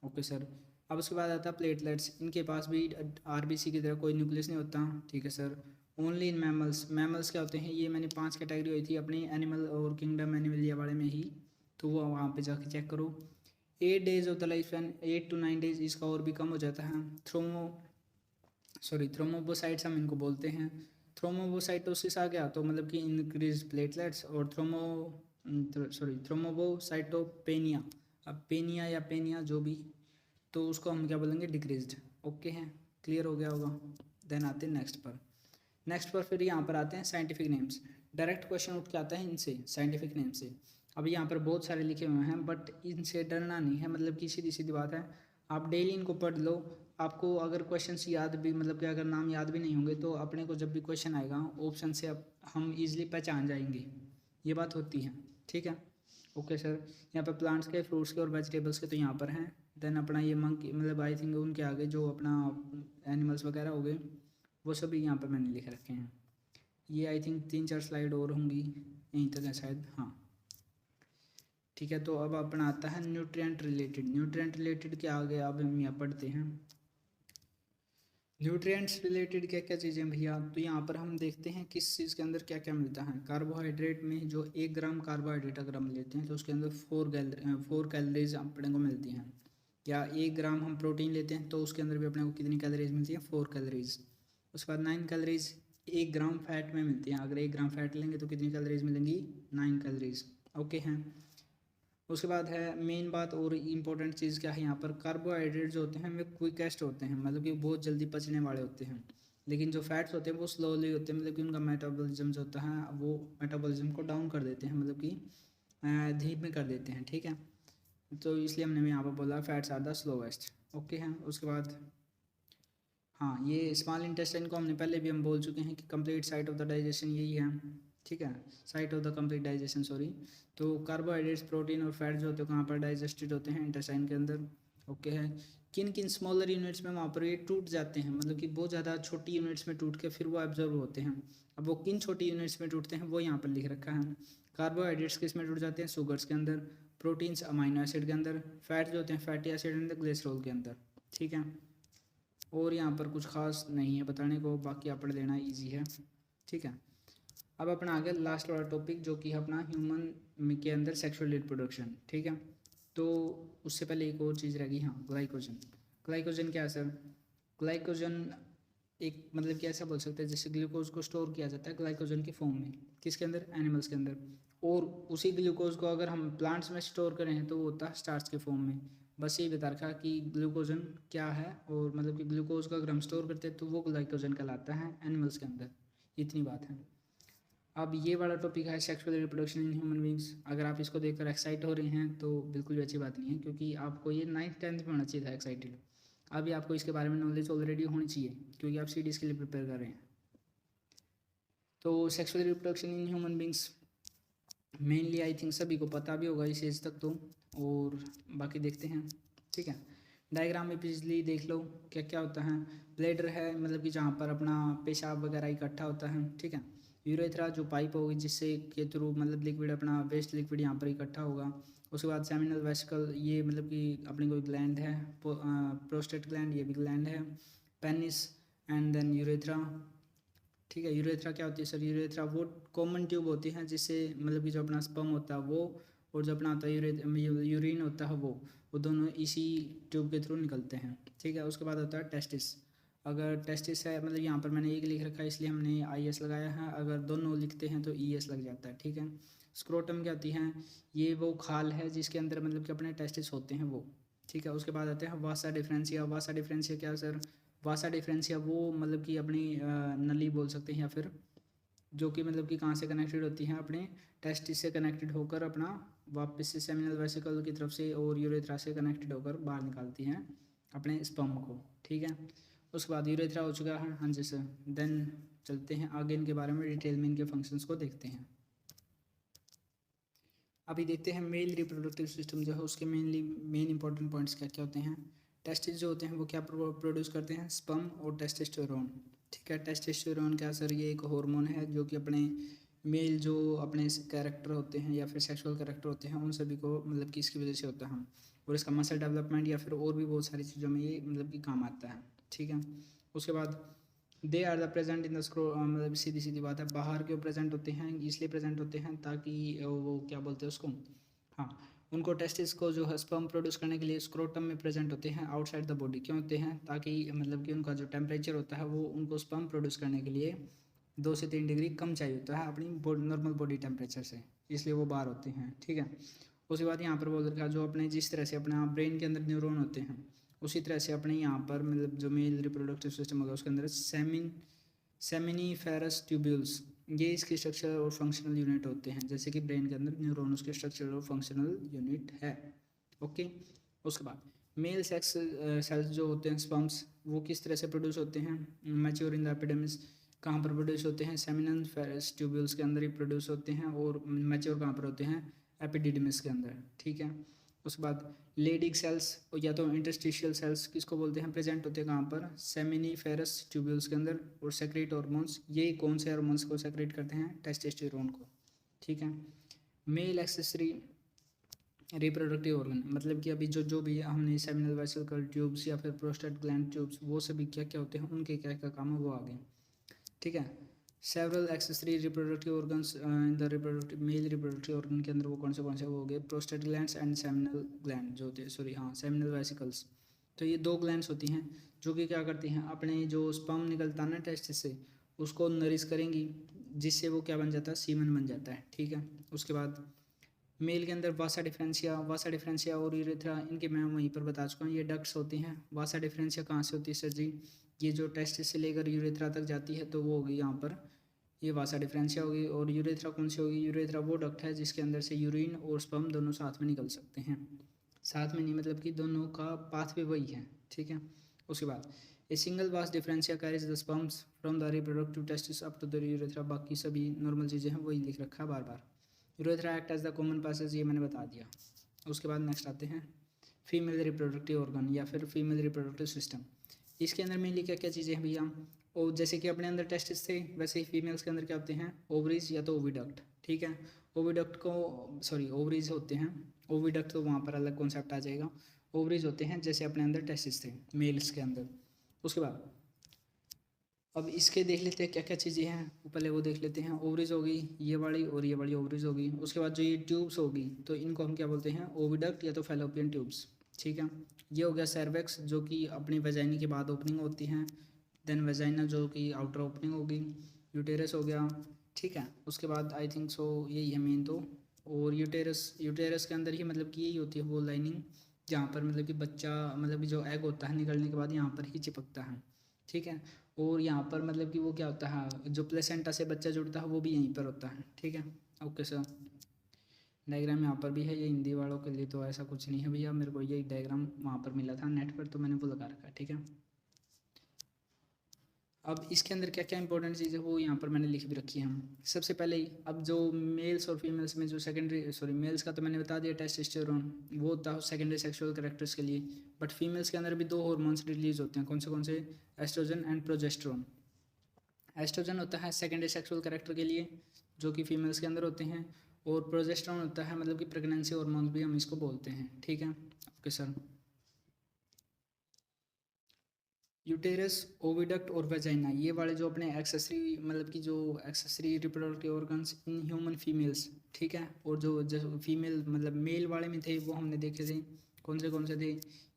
ओके सर। अब उसके बाद आता है प्लेटलेट्स, इनके पास भी आरबीसी की तरह कोई न्यूक्लियस नहीं होता। ठीक है sir, only in mammals. Mammals क्या होते हैं, ये मैंने 5 कैटेगरी हुई थी अपनी एनिमल और किंगडम एनिमलिया वाले में ही, तो वो वहाँ पे जाके चेक करो। 8 days of the life span, 8 to 9 days, इसका और भी कम हो जाता है। थ्रोम्बोसाइट्स हम इनको बोलते हैं। थ्रोम्बोसाइटोसिस आ गया तो मतलब कि इंक्रीज प्लेटलेट्स, और थ्रोम्बोसाइटोपेनिया, अब पेनिया या पेनिया जो भी, तो उसको हम क्या बोलेंगे, डिक्रीज्ड। ओके हैं, क्लियर हो गया होगा। देन आते हैं नेक्स्ट पर फिर यहाँ पर आते हैं साइंटिफिक नेम्स। डायरेक्ट क्वेश्चन उठ के आता है इनसे, साइंटिफिक नेम से। अब यहाँ पर बहुत सारे लिखे हुए हैं बट इनसे डरना नहीं है, मतलब कि सीधी सीधी बात है, आप डेली इनको पढ़ लो, आपको अगर क्वेश्चंस याद भी मतलब कि अगर नाम याद भी नहीं होंगे तो अपने को जब भी क्वेश्चन आएगा ऑप्शन से हम इजीली पहचान जाएंगे, ये बात होती है, ठीक है। ओके सर, यहाँ पर प्लांट्स के, फ्रूट्स के और वेजिटेबल्स के तो यहाँ पर हैं। देन अपना ये मंकी मतलब आई थिंक उनके आगे जो अपना एनिमल्स वगैरह हो गए वो सभी यहाँ पर मैंने लिख रखे हैं। ये आई थिंक 3-4 स्लाइड और होंगी, यहीं तक है शायद, हाँ ठीक है। तो अब अपना आता है न्यूट्रिएंट रिलेटेड। न्यूट्रिएंट रिलेटेड के आगे अब हम यहाँ पढ़ते हैं न्यूट्रिएंट्स रिलेटेड क्या क्या चीज़ें भैया। तो यहाँ पर हम देखते हैं किस चीज़ के अंदर क्या क्या मिलता है। कार्बोहाइड्रेट में जो 1 ग्राम कार्बोहाइड्रेट अगर हम लेते हैं तो उसके अंदर 4 कैलोरीज अपने को मिलती हैं। या 1 ग्राम हम प्रोटीन लेते हैं तो उसके अंदर भी अपने को कितनी कैलोरीज मिलती है, 4 कैलोरीज। उसके बाद 9 कैलोरीज 1 ग्राम फैट में मिलती हैं। अगर 1 ग्राम फैट लेंगे तो कितनी कैलोरीज मिलेंगी, 9 कैलोरीज। ओके हैं। उसके बाद है मेन बात और इम्पोर्टेंट चीज़ क्या है यहाँ पर, कार्बोहाइड्रेट जो होते हैं वे क्विकेस्ट होते हैं, मतलब कि बहुत जल्दी पचने वाले होते हैं। लेकिन जो फैट्स होते हैं वो स्लोली होते हैं, मतलब कि उनका मेटाबॉलिज्म जो होता है वो मेटाबॉलिज्म को डाउन कर देते हैं, मतलब कि धीमे कर देते हैं, ठीक है। तो इसलिए हमने यहाँ पर बोला fats are the slowest. Okay हैं। उसके बाद हाँ, ये स्मॉल इंटेस्टाइन को हमने पहले भी हम बोल चुके हैं कि complete site of the digestion यही है, ठीक है, site of the complete digestion sorry. तो कार्बोहाइड्रेट्स, प्रोटीन और फैट जो होते हैं कहाँ पर डाइजेस्टेड होते हैं, इंटेस्टाइन के अंदर। ओके है। किन किन स्मॉलर यूनिट्स में वहाँ पर ये टूट जाते हैं, मतलब कि बहुत ज़्यादा छोटी यूनिट्स में टूट के फिर वो एब्जॉर्ब होते हैं। अब वो किन छोटी यूनिट्स में टूटते हैं वो यहाँ पर लिख रखा है। कार्बोहाइड्रेट्स किस में टूट जाते हैं, शुगर्स के अंदर। प्रोटीन्स अमाइनो एसिड के अंदर। फैट जो होते हैं फैटी एसिड के अंदर, ग्लिसरॉल के अंदर, ठीक है। और यहाँ पर कुछ खास नहीं है बताने को, बाकी आप पढ़ लेना, ईजी है, ठीक है। अब अपना आगे लास्ट वाला टॉपिक जो कि अपना ह्यूमन के अंदर सेक्सुअल रिप्रोडक्शन, ठीक है। तो उससे पहले एक और चीज़ रहेगी, हाँ, ग्लाइकोजन। ग्लाइकोजन क्या है सर, ग्लाइकोजन एक मतलब कि ऐसा बोल सकते हैं जैसे ग्लूकोज को स्टोर किया जाता है ग्लाइकोजन की फॉर्म में, किसके अंदर, एनिमल्स के अंदर। और उसी ग्लूकोज को अगर हम प्लांट्स में स्टोर करें तो वो होता है स्टार्च के फॉर्म में। बस यही बता रखा कि ग्लूकोजन क्या है, और मतलब कि ग्लूकोज को अगर हम स्टोर करते हैं तो वो ग्लाइकोजन कहलाता है एनिमल्स के अंदर, इतनी बात है। अब ये वाला टॉपिक है sexual reproduction in human beings. अगर आप इसको देखकर एक्साइट हो रहे हैं तो बिल्कुल भी अच्छी बात नहीं है, क्योंकि आपको ये 9th-10th में होना चाहिए था एक्साइटेड। अभी आपको इसके बारे में नॉलेज ऑलरेडी होनी चाहिए क्योंकि आप सीडीज के लिए प्रिपेयर कर रहे हैं। तो sexual reproduction in human beings mainly I think सभी को पता भी होगा इस एज तक तो, और बाकी देखते हैं, ठीक है। डायग्राम में पिछली देख लो क्या क्या होता है। ब्लैडर है, मतलब कि जहाँ पर अपना पेशाब वगैरह इकट्ठा होता है, ठीक है। यूरेथ्रा जो पाइप होगी जिससे के थ्रू मतलब लिक्विड अपना वेस्ट लिक्विड यहाँ पर इकट्ठा होगा। उसके बाद सेमिनल वेसिकल, ये मतलब कि अपनी कोई ग्लैंड है, प्रोस्टेट ग्लैंड, ये भी ग्लैंड है। पेनिस एंड देन यूरेथ्रा, ठीक है। यूरेथ्रा क्या होती है सर, यूरेथ्रा वो कॉमन ट्यूब होती है जिससे मतलब कि जो अपना स्पर्म होता है वो और जो अपना होता है यूरिन होता है वो दोनों इसी ट्यूब के थ्रू निकलते हैं, ठीक है। उसके बाद होता है टेस्टिस। अगर टेस्टिस है मतलब यहाँ पर मैंने एक लिख रखा है इसलिए हमने IS लगाया है, अगर दोनों लिखते हैं तो ES लग जाता है, ठीक है। स्क्रोटम क्या होती है, ये वो खाल है जिसके अंदर मतलब कि अपने टेस्टिस होते हैं वो, ठीक है। उसके बाद आते हैं वासा डिफरेंशिया। वासा डिफरेंशिया क्या सर, वासा डिफरेंशिया वो मतलब कि अपनी नली बोल सकते हैं, या फिर जो कि मतलब कि कहाँ से कनेक्टेड होती हैं, अपने टेस्टिस से कनेक्टेड होकर अपना वापस से सेमिनल वेसिकल की तरफ से और यूरेथ्रा से कनेक्टेड होकर बाहर निकालती हैं अपने स्पर्म को, ठीक है। उसके बाद यूरेथ्रा हो चुका है, हाँ जी सर। देन चलते हैं आगे इनके बारे में डिटेल में, इनके फंक्शंस को देखते हैं। अभी देखते हैं मेल रिप्रोडक्टिव सिस्टम जो है उसके मेन इंपॉर्टेंट पॉइंट्स क्या क्या होते हैं। टेस्टिस जो होते हैं वो क्या प्रोड्यूस करते हैं, स्पर्म और टेस्टोस्टेरोन, ठीक है। टेस्टोस्टेरोन क्या सर, ये एक हार्मोन है जो कि अपने मेल जो अपने कैरेक्टर होते हैं या फिर सेक्सुअल कैरेक्टर होते हैं उन सभी को मतलब कि इसकी वजह से होता है, और इसका मसल डेवलपमेंट या फिर और भी बहुत सारी चीज़ों में ये मतलब कि काम आता है, ठीक है। उसके बाद they are the present in the scrotum, मतलब सीधी सीधी बात है, बाहर क्यों प्रेजेंट होते हैं, इसलिए प्रेजेंट होते हैं ताकि वो क्या बोलते हैं उसको, हाँ, उनको टेस्टिस को जो है स्पर्म प्रोड्यूस करने के लिए स्क्रोटम में प्रेजेंट होते हैं आउटसाइड द बॉडी। क्यों होते हैं, ताकि मतलब कि उनका जो टेम्परेचर होता है वो उनको स्पर्म प्रोड्यूस करने के लिए 2 से 3 डिग्री कम चाहिए होता है अपनी नॉर्मल बॉडी टेम्परेचर से, इसलिए वो बाहर होते हैं, ठीक है। उसके बाद यहाँ पर बोल रखा जो अपने जिस तरह से अपना ब्रेन के अंदर न्यूरॉन होते हैं उसी तरह से अपने यहाँ पर मतलब जो मेल रिप्रोडक्टिव सिस्टम होगा उसके अंदर सेमिनिफेरस ट्यूब्यूल्स, ये इसके स्ट्रक्चरल और फंक्शनल यूनिट होते हैं, जैसे कि ब्रेन के अंदर न्यूरॉन उसके स्ट्रक्चरल और फंक्शनल यूनिट है, ओके। उसके बाद मेल सेक्स सेल्स जो होते हैं स्पर्म्स वो किस तरह से प्रोड्यूस होते हैं? Mature in the epidermis. कहाँ पर प्रोड्यूस होते हैं? सेमिनल फेरस ट्यूब्यूल्स के अंदर ही प्रोड्यूस होते हैं। और मैच्योर कहाँ पर होते हैं? एपिडिडमिस के अंदर, ठीक है। उसके बाद लेडिक सेल्स या तो इंटरस्टिशियल सेल्स किसको बोलते हैं? प्रेजेंट होते हैं कहाँ पर? सेमिनिफेरस ट्यूब्यूल्स के अंदर। और सेक्रेट हार्मोन्स, ये कौन से हार्मोन्स को सेक्रेट करते हैं? टेस्टोस्टेरोन को, ठीक है। मेल एक्सेसरी रिप्रोडक्टिव ऑर्गन, मतलब कि अभी जो भी हमने सेमिनल वेसिकल ट्यूब्स या फिर प्रोस्टेट ग्लैंड ट्यूब्स वो सभी क्या क्या होते हैं, उनके क्या क्या काम है वो आ गए, ठीक है। Several accessory reproductive organs in the reproductive male reproductive organ के अंदर वो कौन से वो हो गए? Prostate glands and seminal gland जो होते हैं, सॉरी हाँ, सेमिनल वेसिकल्स। तो ये दो ग्लैंड्स होती हैं जो कि क्या करती हैं? अपने जो स्पर्म निकलता है ना टेस्टिस से, उसको नरिश करेंगी, जिससे वो क्या बन जाता है? सीमन बन जाता है, ठीक है। उसके बाद मेल के अंदर वासा डिफरेंशिया और यूरेथ्रा, इनके मैं वहीं पर बता चुका हूँ, ये डक्ट्स होती हैं। वासा डिफरेंशिया कहाँ से होती है सर जी? ये जो टेस्टिस से लेकर यूरेथ्रा तक जाती है, तो वो होगी यहाँ पर, ये वासा डिफरेंशिया होगी। और यूरेथ्रा कौन सी होगी? यूरेथ्रा वो डक्ट है जिसके अंदर से यूरिन और स्पर्म दोनों साथ में निकल सकते हैं। साथ में नहीं, मतलब कि दोनों का पाथवे वही है, ठीक है। उसके बाद a single vas deferens carries the sperms from the reproductive testis up to the urethra. बाकी सभी नॉर्मल चीज़ें हैं, वही लिख रखा है बार बार। Urethra act as the common passage, ये मैंने बता दिया। उसके बाद नेक्स्ट आते हैं फीमेल रिप्रोडक्टिव ऑर्गन या फिर फीमेल रिप्रोडक्टिव सिस्टम। इसके अंदर मेनली क्या क्या चीज़ें हैं भैया? और जैसे कि अपने अंदर टेस्टिस थे, वैसे ही फीमेल्स के अंदर क्या होते हैं? ओवरीज या तो ओविडक्ट, ठीक है। ओविडक्ट को, सॉरी, ओवरीज होते हैं। ओविडक्ट तो वहाँ पर अलग कॉन्सेप्ट आ जाएगा। ओवरीज होते हैं जैसे अपने अंदर टेस्टिस थे मेल्स के अंदर। उसके बाद अब इसके देख लेते हैं क्या क्या चीज़ें हैं, पहले वो देख लेते हैं। ओवरीज होगी ये वाली और ये वाली ओवरीज होगी। उसके बाद जो ये ट्यूब्स होगी तो इनको हम क्या बोलते हैं? ओविडक्ट या तो फैलोपियन ट्यूब्स, ठीक है। ये हो गया सर्वेक्स जो कि अपनी वेजाइनी के बाद ओपनिंग होती है। देन वेजाइना जो कि आउटर ओपनिंग होगी। यूटेरस हो गया, ठीक है। उसके बाद आई थिंक सो यही है मेन तो। और यूटेरस के अंदर ही मतलब कि यही होती है वो लाइनिंग, जहाँ पर मतलब कि बच्चा, मतलब कि जो एग होता है निकलने के बाद यहाँ पर ही चिपकता है, ठीक है। और यहाँ पर मतलब कि वो क्या होता है, जो प्लेसेंटा से बच्चा जुड़ता है वो भी यहीं पर होता है, ठीक है। ओके सर, डायग्राम यहाँ पर भी है। ये हिंदी वालों के लिए तो ऐसा कुछ नहीं है भैया, मेरे को ये डायग्राम वहाँ पर मिला था नेट पर, तो मैंने वो लगा रखा है, ठीक है। अब इसके अंदर क्या क्या इंपॉर्टेंट चीज़ है वो यहाँ पर मैंने लिख भी रखी है। सबसे पहले ही अब जो मेल्स और फीमेल्स में जो सेकेंडरी, सॉरी, मेल्स का तो मैंने बता दिया टेस्टोस्टेरोन, वो होता है सेकेंडरी सेक्सुअल कैरेक्टर्स के लिए। बट फीमेल्स के अंदर भी दो हार्मोन्स रिलीज होते हैं, कौन से? Oestrogen and progesterone. एस्ट्रोजन होता है सेकेंडरी सेक्सुअल कैरेक्टर के लिए, जो कि फीमेल्स के अंदर होते हैं। और प्रोजेस्टेरोन होता है मतलब कि प्रेगनेंसी हार्मोन भी हम इसको बोलते हैं, ठीक है। Okay sir. यूटेरस, ओविडक्ट और वेजाइना, ये वाले जो अपने एक्सेसरी, मतलब कि जो accessory reproductive organs in human females, ठीक है। और जो फीमेल मतलब मेल वाले में थे वो हमने देखे थे, कौन से थे?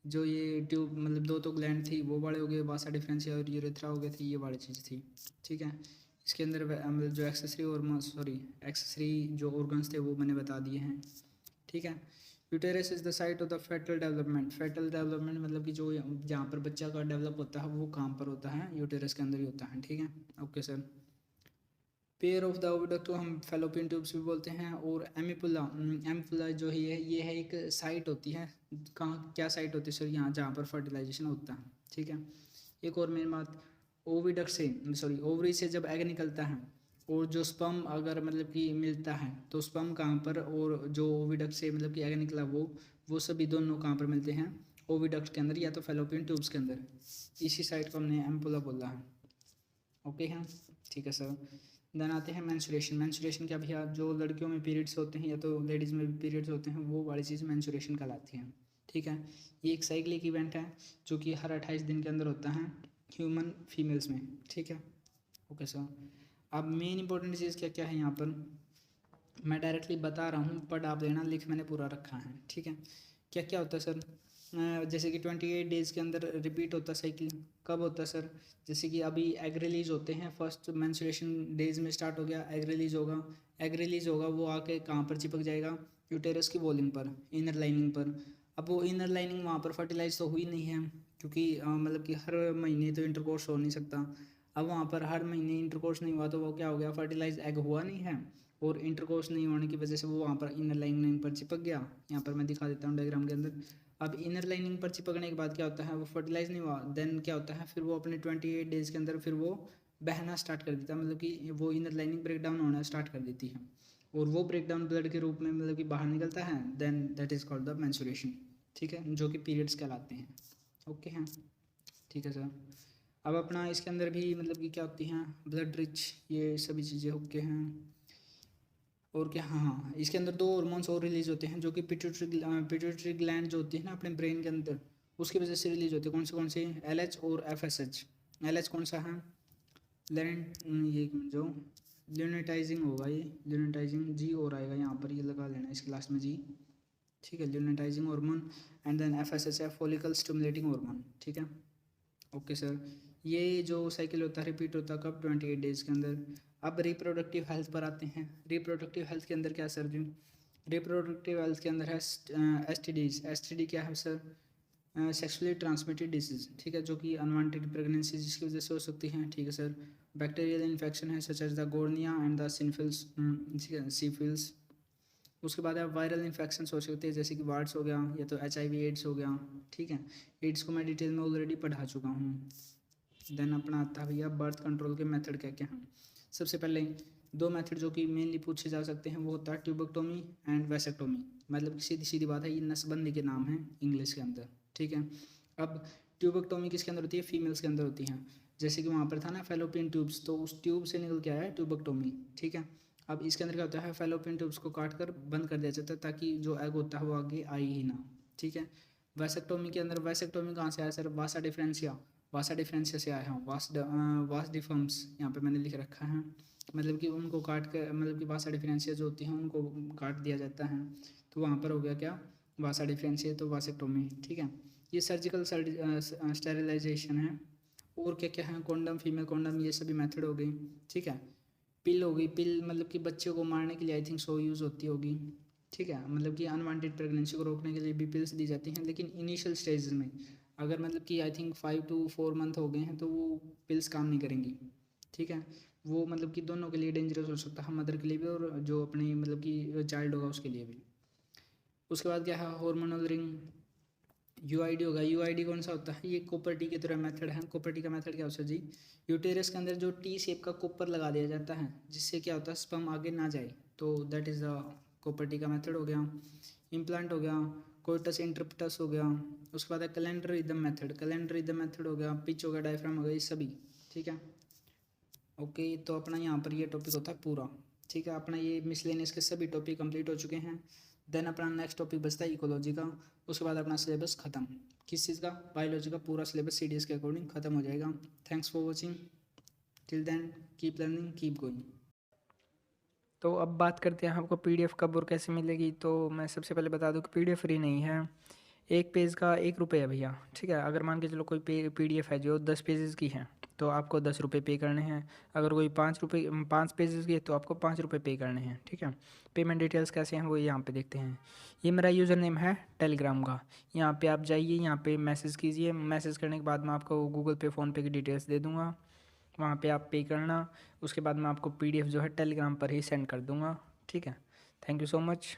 जो ये ट्यूब, मतलब दो तो ग्लैंड थी वो वाले हो गए, वासा डिफरेंशिया और यूरेथ्रा हो गए थे, ये वाली चीज़ थी, ठीक है। इसके अंदर मतलब जो एक्सेसरी और सॉरी एक्सेसरी जो ऑर्गन्स थे वो मैंने बता दिए हैं, ठीक है। Uterus is the site of the fetal development. Fetal development मतलब कि जो जहाँ पर बच्चा का डेवलप होता है वो कहाँ पर होता है? यूटेरस के अंदर ही होता है, ठीक है। Okay sir. Pair of the oviduct को हम फैलोपियन ट्यूब्स भी बोलते हैं। और एमिपुला जो ही है, ये है एक साइट होती है। कहाँ, क्या साइट होती है सर? यहाँ जहाँ पर फर्टिलाइजेशन होता है, ठीक है। एक और मेन बात, ओविडक्ट से, सॉरी, ओवरी से जब एग निकलता है और जो स्पर्म अगर मतलब कि मिलता है तो स्पर्म कहाँ पर, और जो ओविडक्ट से मतलब कि एग निकला वो सभी दोनों कहाँ पर मिलते हैं? ओविडक्ट के अंदर या तो फैलोपियन ट्यूब्स के अंदर। इसी साइट को हमने एम्पुला बोला है, ओके हाँ, ठीक है सर। देन आते हैं मेंस्ट्रुएशन। मेंस्ट्रुएशन क्या भैया? जो लड़कियों में पीरियड्स होते हैं या तो लेडीज़ में भी पीरियड्स होते हैं, वो वाली चीज़ मेंस्ट्रुएशन कहलाती है, ठीक है। ये एक साइक्लिक इवेंट है जो कि हर 28 दिन के अंदर होता है ह्यूमन फीमेल्स में, ठीक है। Okay sir. अब मेन इंपॉर्टेंट चीज़ क्या क्या है यहाँ पर, मैं डायरेक्टली बता रहा हूँ, पढ़ आप लेना, लिख मैंने पूरा रखा है, ठीक है। क्या क्या होता है सर? जैसे कि 28 डेज़ के अंदर रिपीट होता है साइकिल। कब होता है सर? जैसे कि अभी एग रिलीज होते हैं, फर्स्ट मेंस्ट्रुएशन डेज में स्टार्ट हो गया, एग रिलीज होगा। एग रिलीज होगा, वो आके कहाँ पर चिपक जाएगा? यूटेरस की वॉलिंग पर, इनर लाइनिंग पर। अब वो इनर लाइनिंग वहाँ पर फर्टिलाइज तो हुई नहीं है, क्योंकि मतलब कि हर महीने तो इंटरकोर्स हो नहीं सकता। अब वहाँ पर हर महीने इंटरकोर्स नहीं हुआ तो वो क्या हो गया? फर्टिलाइज एग हुआ नहीं है, और इंटरकोर्स नहीं होने की वजह से वो वहाँ पर इनर लाइनिंग पर चिपक गया। यहाँ पर मैं दिखा देता हूँ डायग्राम के अंदर। अब इनर लाइनिंग पर चिपकने के बाद क्या होता है, वो फर्टिलाइज नहीं हुआ, देन क्या होता है फिर वो अपने 28 डेज़ के अंदर फिर वो बहना स्टार्ट कर देता है, मतलब कि वो इनर लाइनिंग ब्रेक डाउन होना स्टार्ट कर देती है और वो ब्रेक डाउन ब्लड के रूप में मतलब कि बाहर निकलता है, then that is called the menstruation, ठीक है, जो कि पीरियड्स कहलाते हैं। ओके हैं, ठीक है सर। अब अपना इसके अंदर भी मतलब कि क्या होती हैं, ब्लड रिच, ये सभी चीज़ें ओके हैं। और क्या, हाँ, इसके अंदर 2 हार्मोन्स और रिलीज होते हैं जो कि पिट्यूटरी ग्लैंड जो होती है ना अपने ब्रेन के अंदर, उसकी वजह से रिलीज होते हैं। कौन से LH और FSH। LH कौन सा है, ये जो ल्यूनेटाइजिंग होगा, ये ल्यूनेटाइजिंग जी और आएगा यहाँ पर, ये लगा लेना इसके लास्ट में जी, ठीक है, ल्यूनेटाइजिंग हार्मोन। एंड देन FSH है फॉलिकल स्टिमुलेटिंग हार्मोन, ठीक है, ओके सर। ये जो साइकिल होता है रिपीट होता है कब, 28 डेज़ के अंदर। अब रिप्रोडक्टिव हेल्थ पर आते हैं। रिप्रोडक्टिव हेल्थ के अंदर क्या सर जी, रिप्रोडक्टिव हेल्थ के अंदर है STDs। STD क्या है सर, सेक्सुअली ट्रांसमिटेड डिसीज, ठीक है, जो कि अनवांटेड प्रेगनेंसी जिसकी वजह से हो सकती है, ठीक है सर। बैक्टीरियल इन्फेक्शन है सच एज द गोर्निया एंड द सिनफिल्स, ठीक है, सीफिल्स। उसके बाद आप वायरल इन्फेक्शन हो सकते हैं जैसे कि वार्ड्स हो गया या तो HIV एड्स हो गया, ठीक है। एड्स को मैं डिटेल में ऑलरेडी पढ़ा चुका हूँ। देन अपना आता है भैया बर्थ कंट्रोल के मेथड क्या क्या हैं। सबसे पहले 2 मेथड जो कि मेनली पूछे जा सकते हैं वो होता है ट्यूबेक्टोमी एंड वैसेक्टोमी, मतलब सीधी सीधी बात है, ये नसबंदी के नाम हैं इंग्लिश के अंदर, ठीक है। अब ट्यूबेक्टोमी किसके अंदर होती है, फीमेल्स के अंदर होती हैं, जैसे कि वहाँ पर था ना फैलोपियन ट्यूब्स, तो उस ट्यूब से निकल के आया है ट्यूबेक्टोमी, ठीक है। अब इसके अंदर क्या होता है, फैलोपियन ट्यूब्स को काट कर बंद कर दिया जाता है ताकि जो एग होता है वो आगे आई ही ना, ठीक है। वैसेक्टोमी के अंदर, वैसेक्टोमी कहाँ से आया सर, वासा डिफरेंशिया, वासा डिफरेंशिया से आया हूँ, वास डिफर्म्स यहाँ पे मैंने लिख रखा है, मतलब कि उनको काट कर, मतलब कि वासा डिफरेंशिया जो होती हैं उनको काट दिया जाता है, तो वहाँ पर हो गया क्या, वासा डिफरेंशिया, तो वासेक्टोमी, ठीक है। ये सर्जिकल स्टेरिलाइजेशन है। और क्या क्या है, कॉन्डम, फीमेल कॉन्डम, ये सभी मेथड हो गई, ठीक है। पिल हो गई, पिल मतलब कि बच्चों को मारने के लिए आई थिंक सो यूज़ होती होगी, ठीक है, मतलब कि अनवांटेड प्रेगनेंसी को रोकने के लिए भी पिल्स दी जाती हैं, लेकिन इनिशियल स्टेज में अगर मतलब कि आई थिंक 5 to 4 मंथ हो गए हैं तो वो पिल्स काम नहीं करेंगी, ठीक है। वो मतलब कि दोनों के लिए डेंजरस हो सकता है, मदर के लिए भी और जो अपनी मतलब कि चाइल्ड होगा उसके लिए भी। उसके बाद क्या है, हार्मोनल रिंग, UID होगा। UID कौन सा होता है, ये कॉपर-टी की तरह मेथड है। कॉपर-टी का मेथड क्या होता है जी, यूटेरस के अंदर जो T शेप का कॉपर लगा दिया जाता है जिससे क्या होता है स्पर्म आगे ना जाए, तो दैट इज़ द कॉपर-टी का मेथड हो गया। इम्प्लांट हो गया, कोइटस इंटरप्टस हो गया। उसके बाद है calendar rhythm method, calendar rhythm method हो गया, पिच हो गया, डायफ्राम हो गया, ये सभी, ठीक है। ओके, तो अपना यहाँ पर ये टॉपिक होता है पूरा, ठीक है। अपना ये मिसलेनियस के सभी टॉपिक कंप्लीट हो चुके हैं। देन अपना नेक्स्ट टॉपिक बचता है इकोलॉजी का। उसके बाद अपना सिलेबस खत्म, किस चीज़ का, बायोलॉजी का पूरा सिलेबस CDS के अकॉर्डिंग खत्म हो जाएगा। Thanks for watching, till then keep learning keep going. तो अब बात करते हैं आपको PDF कब और कैसे मिलेगी। तो मैं सबसे पहले बता दूं कि PDF फ्री नहीं है, एक पेज का 1 रुपये है भैया, ठीक है। अगर मान के चलो कोई PDF है जो 10 पेजेस की है तो आपको 10 रुपये पे करने हैं। अगर कोई 5 पेजेस की है तो आपको 5 रुपये पे करने हैं, ठीक है। पेमेंट डिटेल्स कैसे हैं वो यहाँ पे देखते हैं। ये मेरा यूज़र नेम है टेलीग्राम का, यहाँ पे आप जाइए, यहाँ पे मैसेज कीजिए। मैसेज करने के बाद मैं आपको गूगल पे, फ़ोनपे की डिटेल्स दे दूँगा, वहाँ पे आप पे करना। उसके बाद मैं आपको PDF जो है टेलीग्राम पर ही सेंड कर दूँगा, ठीक है। Thank you so much.